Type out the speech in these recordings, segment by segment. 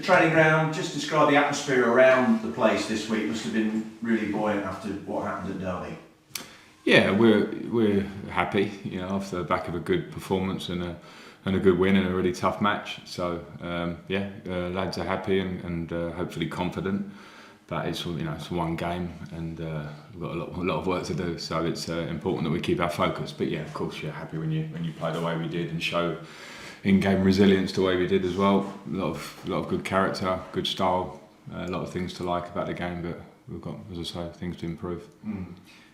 training ground, just describe the atmosphere around the place this week. Must have been really buoyant after what happened at Derby. Yeah, we're happy, off the back of a good performance and a good win in a really tough match. So lads are happy and hopefully confident. But it's one game and we've got a lot of work to do. So it's important that we keep our focus. But yeah, of course, you're happy when you play the way we did and show in-game resilience the way we did as well. A lot of good character, good style, a lot of things to like about the game. But we've got, as I say, things to improve.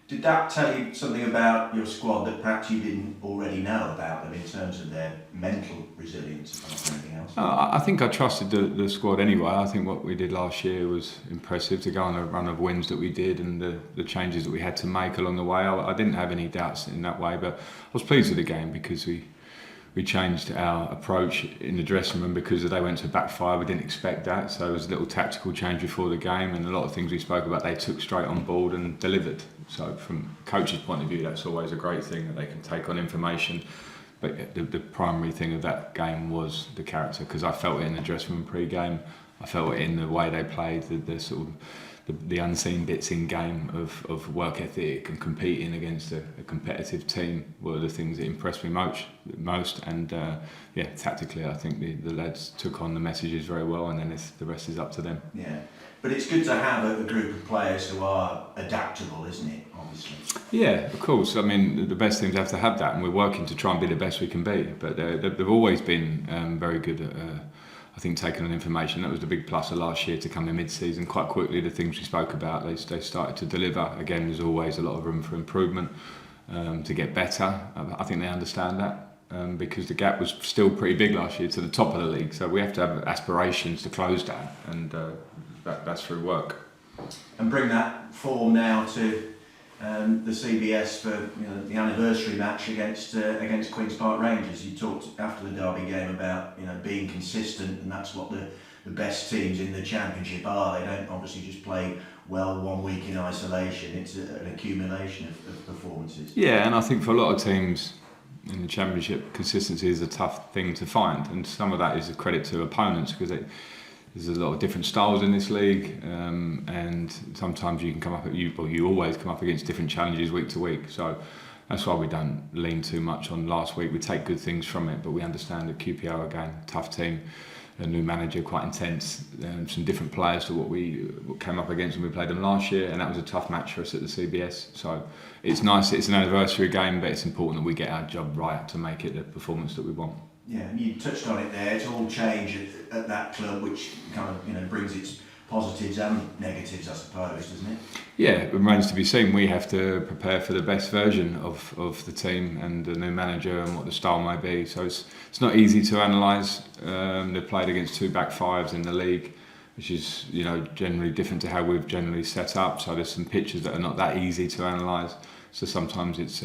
Did that tell you something about your squad that perhaps you didn't already know about them in terms of their mental resilience, or anything else? I think I trusted the squad anyway. I think what we did last year was impressive to go on a run of wins that we did and the changes that we had to make along the way. I didn't have any doubts in that way, but I was pleased with the game because we changed our approach in the dressing room because they went to back five. We didn't expect that, so it was a little tactical change before the game, and a lot of things we spoke about they took straight on board and delivered. So from a coach's point of view, that's always a great thing that they can take on information. But the primary thing of that game was the character, because I felt it in the dressing room pre-game. I felt it in the way they played, the sort of the unseen bits in game of work ethic and competing against a competitive team were the things that impressed me most. And tactically, I think the lads took on the messages very well, and then the rest is up to them. Yeah, but it's good to have a group of players who are adaptable, isn't it? Obviously. Yeah, of course. I mean, the best things have to have that, and we're working to try and be the best we can be. But they've always been very good at. I think taking on information, that was the big plus of last year to come in mid-season. Quite quickly, the things we spoke about, they started to deliver. Again, there's always a lot of room for improvement to get better. I think they understand that because the gap was still pretty big last year to the top of the league. So we have to have aspirations to close that, and that's through work. And bring that form now to the CBS for the anniversary match against Queen's Park Rangers. You talked after the Derby game about being consistent, and that's what the best teams in the Championship are. They don't obviously just play well one week in isolation. It's an accumulation of performances. Yeah, and I think for a lot of teams in the Championship, consistency is a tough thing to find, and some of that is a credit to opponents because there's a lot of different styles in this league, and sometimes you can come up you always come up against different challenges week to week. So that's why we don't lean too much on last week. We take good things from it, but we understand that QPR again, tough team, a new manager, quite intense, some different players to what we came up against when we played them last year, and that was a tough match for us at the CBS. So it's nice, it's an anniversary game, but it's important that we get our job right to make it the performance that we want. Yeah, and you touched on it there. It's all change at that club, which kind of brings its positives and negatives, I suppose, doesn't it? Yeah, it remains to be seen. We have to prepare for the best version of the team and the new manager and what the style may be. So it's not easy to analyse. They've played against two back fives in the league, which is generally different to how we've generally set up. So there's some pictures that are not that easy to analyse. So sometimes it's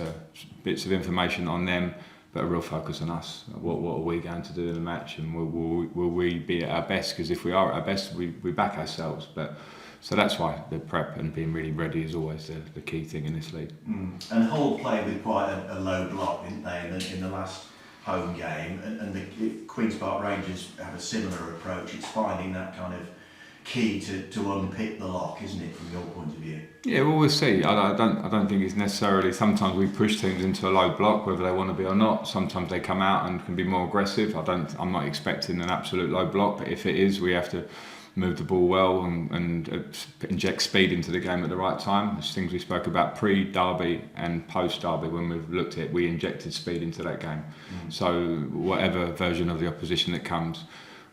bits of information on them, but a real focus on us. What are we going to do in the match, and will we be at our best? Because if we are at our best, we back ourselves. So that's why the prep and being really ready is always the key thing in this league. And Hull played with quite a low block, didn't they, in the last home game? And the Queen's Park Rangers have a similar approach. It's finding that kind of key to unpick the lock, isn't it, from your point of view? Yeah, well, we'll see. I don't think it's necessarily. Sometimes we push teams into a low block, whether they want to be or not. Sometimes they come out and can be more aggressive. I'm not expecting an absolute low block, but if it is, we have to move the ball well and inject speed into the game at the right time. It's things we spoke about pre-Derby and post-Derby when we've looked at it. We injected speed into that game. So whatever version of the opposition that comes,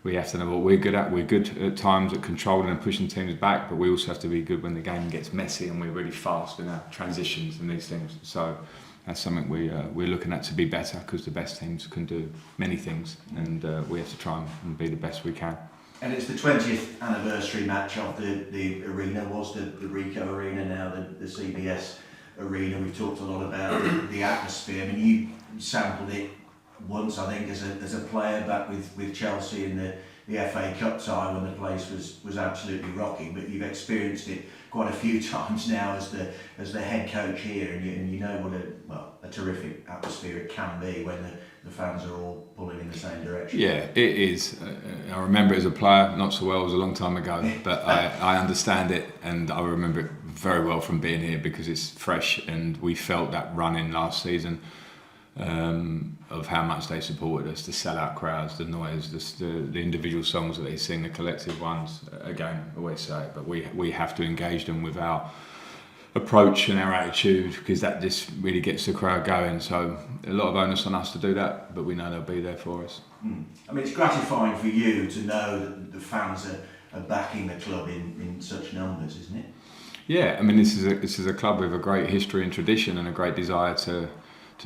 we have to know what we're good at. We're good at times at controlling and pushing teams back, but we also have to be good when the game gets messy and we're really fast in our transitions and these things. So that's something we're looking at to be better, because the best teams can do many things, and we have to try and be the best we can. And it's the 20th anniversary match of the arena, was the Ricoh Arena, now the CBS Arena. We've talked a lot about the atmosphere. I mean, you sampled it once, I think, as a player back with Chelsea in the FA Cup time when the place was absolutely rocking, but you've experienced it quite a few times now as the head coach here, and you know what a terrific atmosphere it can be when the fans are all pulling in the same direction. Yeah, it is. I remember it as a player, not so well, it was a long time ago, but I understand it, and I remember it very well from being here because it's fresh, and we felt that run-in last season of how much they supported us, the sell-out crowds, the noise, the individual songs that they sing, the collective ones. Again, I always say it, but we have to engage them with our approach and our attitude, because that just really gets the crowd going. So a lot of onus on us to do that, but we know they'll be there for us. I mean, it's gratifying for you to know that the fans are backing the club in such numbers, isn't it? Yeah, I mean, this is a club with a great history and tradition and a great desire to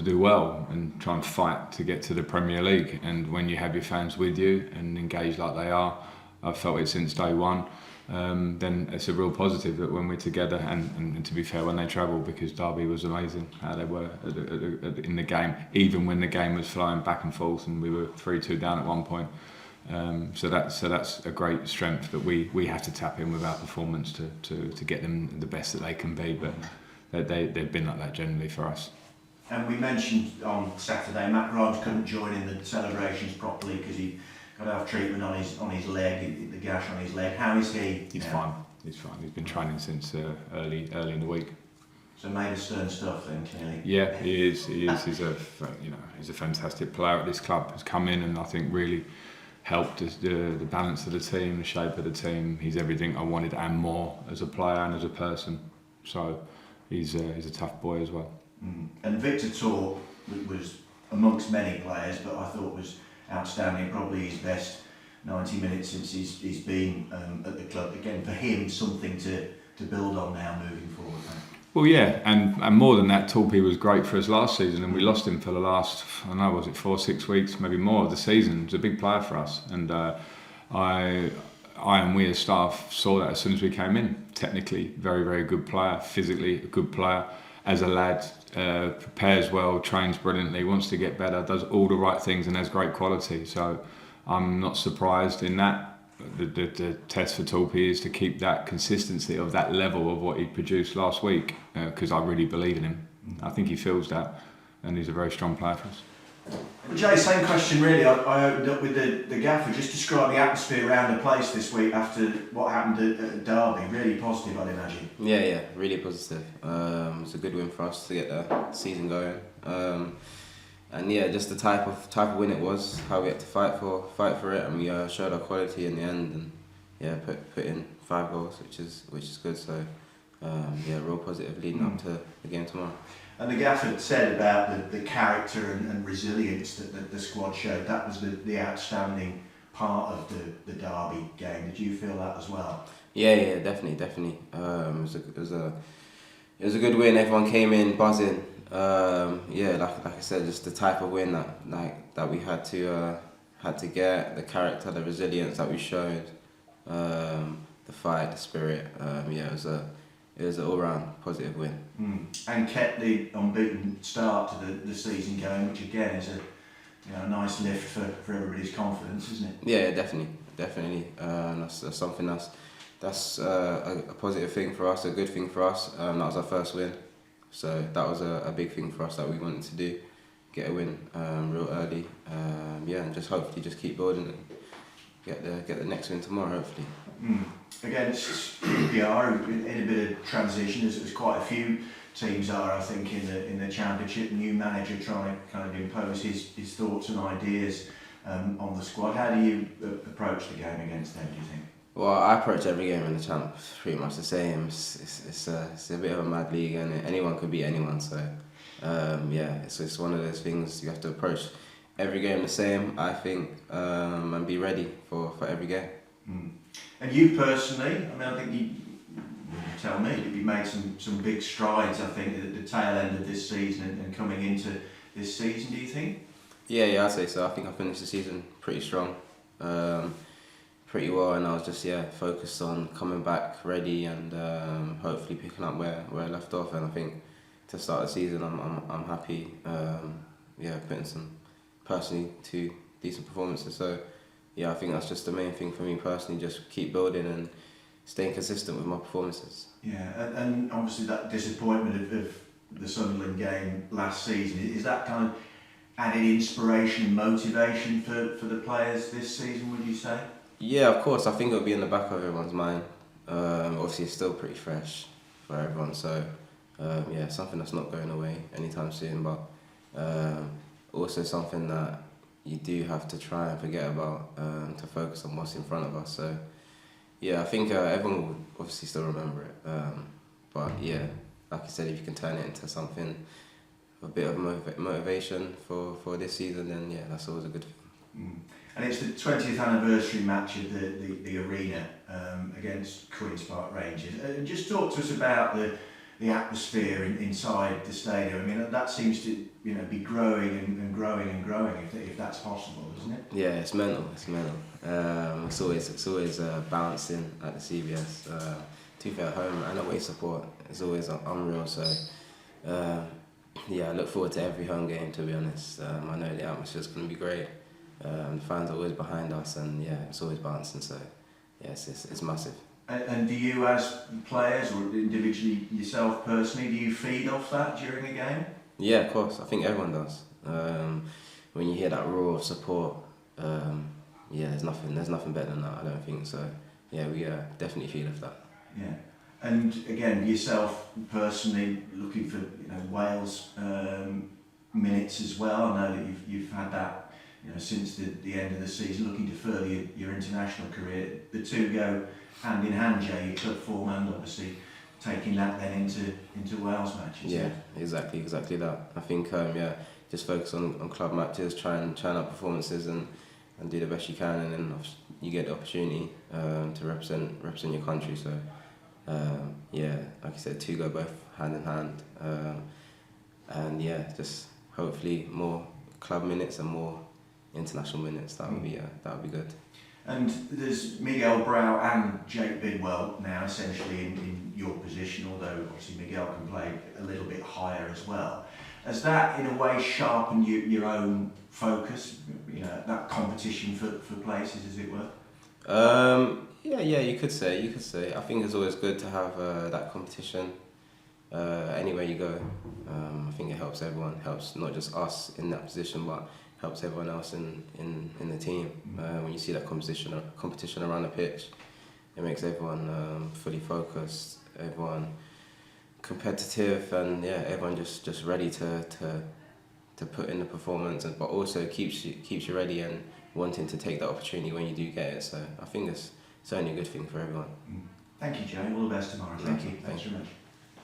do well and try and fight to get to the Premier League. And when you have your fans with you and engaged like they are, I've felt it since day one, then it's a real positive that when we're together, and to be fair, when they travel, because Derby was amazing how they were in the game, even when the game was flying back and forth and we were 3-2 down at one point. So that's a great strength that we have to tap in with our performance to get them the best that they can be, but they've been like that generally for us. And we mentioned on Saturday, Matt Grimes couldn't join in the celebrations properly because he got to have treatment on his leg, the gash on his leg. How is he? He's fine. He's fine. He's been training since early in the week. So made of stern stuff then, clearly. Yeah, he is. He's a fantastic player at this club. Has come in and I think really helped the balance of the team, the shape of the team. He's everything I wanted and more as a player and as a person. So he's a tough boy as well. And Victor Torp was amongst many players, but I thought was outstanding. Probably his best 90 minutes since he's been at the club. Again, for him, something to build on now moving forward. Well, yeah, and more than that, Torpy was great for us last season, and we lost him for the last, I don't know, was it 4-6 weeks, maybe more of the season. He was a big player for us, and I and we as staff saw that as soon as we came in. Technically, very, very good player. Physically, a good player. As a lad, prepares well, trains brilliantly, wants to get better, does all the right things, and has great quality. So I'm not surprised in that. The test for Torpy is to keep that consistency of that level of what he produced last week, because I really believe in him. I think he feels that, and he's a very strong player for us. Well, Jay, same question really. I opened up with the gaffer. Just describe the atmosphere around the place this week after what happened at Derby. Really positive, I'd imagine. Yeah, really positive. It's a good win for us to get the season going. And yeah, just the type of win it was, how we had to fight for it, and we showed our quality in the end, and yeah, put in 5 goals, which is good. So yeah, real positive leading up to the game tomorrow. And the gaffer said about the character and resilience that the squad showed. That was the outstanding part of the Derby game. Did you feel that as well? Yeah, definitely. It was a good win. Everyone came in buzzing. Yeah, like I said, just the type of win that we had to get, the character, the resilience that we showed, the fight, the spirit. Yeah, it was an all-round positive win. And kept the unbeaten start to the season going, which again is a nice lift for everybody's confidence, isn't it? Yeah, definitely. That's something that's a positive thing for us, a good thing for us. That was our first win, so that was a big thing for us that we wanted to do, get a win real early. Yeah, and just hopefully just keep building and get the next win tomorrow, hopefully. Again, it's QPR in a bit of transition, as quite a few teams are, I think, in the Championship. New manager trying to kind of impose his thoughts and ideas on the squad. How do you approach the game against them, do you think? Well, I approach every game in the Champ pretty much the same. It's a bit of a mad league, and anyone could beat anyone. So yeah, it's one of those things you have to approach every game the same, I think, and be ready for every game. And you personally, I mean, I think you tell me that you made some big strides, I think, at the tail end of this season and coming into this season, do you think? Yeah, I'd say so. I think I finished the season pretty strong, pretty well, and I was just focused on coming back ready and hopefully picking up where I left off. And I think to start the season, I'm happy. Putting some personally 2 decent performances. So yeah, I think that's just the main thing for me personally. Just keep building and staying consistent with my performances. Yeah, and obviously that disappointment of the Sunderland game last season, is that kind of added inspiration and motivation for the players this season, would you say? Yeah, of course. I think it'll be in the back of everyone's mind. Obviously, it's still pretty fresh for everyone, so yeah, something that's not going away anytime soon. But also something that you do have to try and forget about to focus on what's in front of us. So yeah, I think everyone will obviously still remember it. But yeah, like I said, if you can turn it into something, a bit of motivation for this season, then yeah, that's always a good thing. And it's the 20th anniversary match of the arena against Queen's Park Rangers. Just talk to us about the atmosphere inside the stadium. I mean, that seems to be growing and growing and growing, if that's possible, isn't it? Yeah, it's mental. It's mental. It's always bouncing at the CBS. To be fair, home and away support is always unreal. So yeah, I look forward to every home game. To be honest, I know the atmosphere is going to be great. The fans are always behind us, and yeah, it's always bouncing. So yeah, it's massive. And do you, as players or individually yourself personally, do you feed off that during a game? Yeah, of course. I think everyone does. When you hear that roar of support, yeah, there's nothing better than that. I don't think so. Yeah, we definitely feed off that. Yeah. And again, yourself personally, looking for Wales minutes as well. I know that you've had that since the end of the season, looking to further your international career. The two go hand in hand, Jay, your club form and obviously taking that then into Wales matches. Yeah, exactly that. I think yeah, just focus on club matches, try out performances and do the best you can, and then you get the opportunity to represent your country. So yeah, like I said, two go both hand in hand, and yeah, just hopefully more club minutes and more international minutes. That would be good. And there's Miguel Brau and Jake Bidwell now essentially in your position, although obviously Miguel can play a little bit higher as well. Has that in a way sharpened your own focus, that competition for places, as it were? Yeah, you could say. I think it's always good to have that competition anywhere you go. I think it helps everyone, helps not just us in that position, but helps everyone else in the team. When you see that competition around the pitch, it makes everyone fully focused, everyone competitive, and yeah, everyone just ready to put in the performance, but also keeps you ready and wanting to take that opportunity when you do get it. So I think it's only a good thing for everyone. Thank you, Joe. All the best tomorrow. Thank you. Thanks very much.